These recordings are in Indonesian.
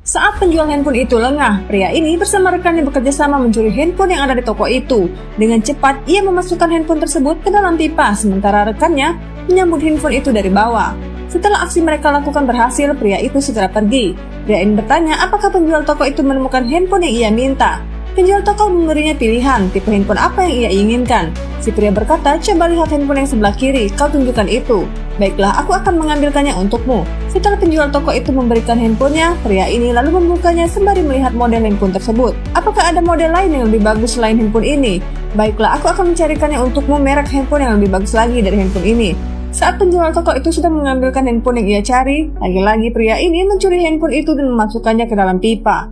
Saat penjual handphone itu lengah, pria ini bersama rekannya bekerja sama mencuri handphone yang ada di toko itu. Dengan cepat, ia memasukkan handphone tersebut ke dalam pipa, sementara rekannya menyambut handphone itu dari bawah. Setelah aksi mereka lakukan berhasil, pria itu segera pergi. Pria ini bertanya apakah penjual toko itu menemukan handphone yang ia minta. Penjual toko memberinya pilihan, tipe handphone apa yang ia inginkan. Si pria berkata, coba lihat handphone yang sebelah kiri, kau tunjukkan itu. Baiklah, aku akan mengambilkannya untukmu. Setelah penjual toko itu memberikan handphonenya, pria ini lalu membukanya sembari melihat model handphone tersebut. Apakah ada model lain yang lebih bagus selain handphone ini? Baiklah, aku akan mencarikannya untukmu merek handphone yang lebih bagus lagi dari handphone ini. Saat penjual toko itu sudah mengambilkan handphone yang ia cari, lagi-lagi pria ini mencuri handphone itu dan memasukkannya ke dalam pipa.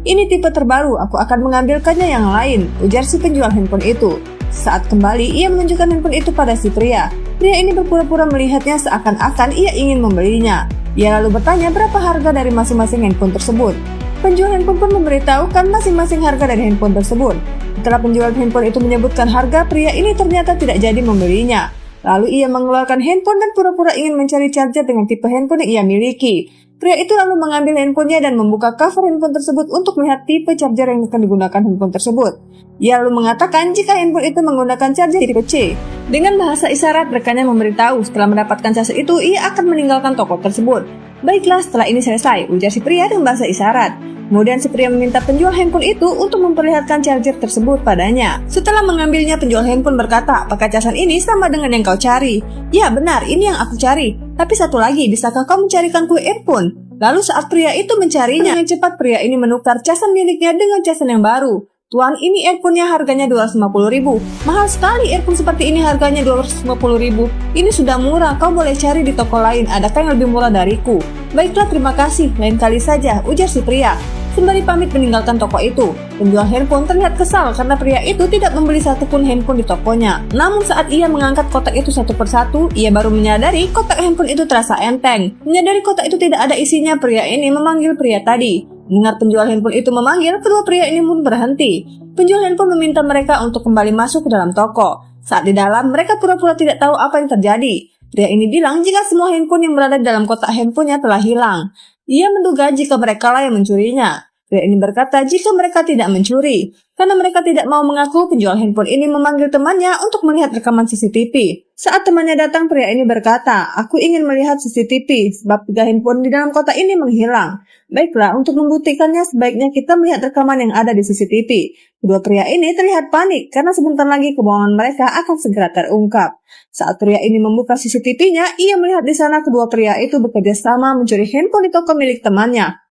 Ini tipe terbaru, aku akan mengambilkannya yang lain, ujar si penjual handphone itu. Saat kembali, ia menunjukkan handphone itu pada si pria. Pria ini berpura-pura melihatnya seakan-akan ia ingin membelinya. Ia lalu bertanya berapa harga dari masing-masing handphone tersebut. Penjual handphone pun memberitahukan masing-masing harga dari handphone tersebut. Setelah penjual handphone itu menyebutkan harga, pria ini ternyata tidak jadi membelinya. Lalu ia mengeluarkan handphone dan pura-pura ingin mencari charger dengan tipe handphone yang ia miliki. Pria itu lalu mengambil handphonenya dan membuka cover handphone tersebut untuk melihat tipe charger yang akan digunakan handphone tersebut. Ia lalu mengatakan jika handphone itu menggunakan charger tipe C. Dengan bahasa isyarat, rekannya memberitahu setelah mendapatkan charger itu, ia akan meninggalkan toko tersebut. Baiklah, setelah ini selesai, ujar si pria dengan bahasa isyarat. Kemudian si pria meminta penjual handphone itu untuk memperlihatkan charger tersebut padanya. Setelah mengambilnya, penjual handphone berkata, apakah casan ini sama dengan yang kau cari? Ya benar, ini yang aku cari. Tapi satu lagi, bisakah kau mencarikanku earphone? Lalu saat pria itu mencarinya, dengan cepat pria ini menukar casan miliknya dengan casan yang baru. Tuan, ini earphone-nya harganya 250.000. Mahal sekali earphone seperti ini harganya 250.000. Ini sudah murah, kau boleh cari di toko lain. Adakah yang lebih murah dariku? Baiklah, terima kasih. Lain kali saja, ujar si pria. Sembari pamit meninggalkan toko itu, penjual handphone terlihat kesal karena pria itu tidak membeli satupun handphone di tokonya. Namun saat ia mengangkat kotak itu satu persatu, ia baru menyadari kotak handphone itu terasa enteng. Menyadari kotak itu tidak ada isinya, pria ini memanggil pria tadi. Mendengar penjual handphone itu memanggil, kedua pria ini pun berhenti. Penjual handphone meminta mereka untuk kembali masuk ke dalam toko. Saat di dalam, mereka pura-pura tidak tahu apa yang terjadi. Pria ini bilang jika semua handphone yang berada di dalam kotak handphonenya telah hilang. Ia menduga jika mereka lah yang mencurinya. Pria ini berkata jika mereka tidak mencuri. Karena mereka tidak mau mengaku, penjual handphone ini memanggil temannya untuk melihat rekaman CCTV. Saat temannya datang, pria ini berkata, aku ingin melihat CCTV sebab 3 handphone di dalam kotak ini menghilang. Baiklah, untuk membuktikannya sebaiknya kita melihat rekaman yang ada di CCTV. Kedua pria ini terlihat panik karena sebentar lagi kebohongan mereka akan segera terungkap. Saat pria ini membuka CCTV-nya, ia melihat di sana kedua pria itu bekerja sama mencuri handphone di toko milik temannya.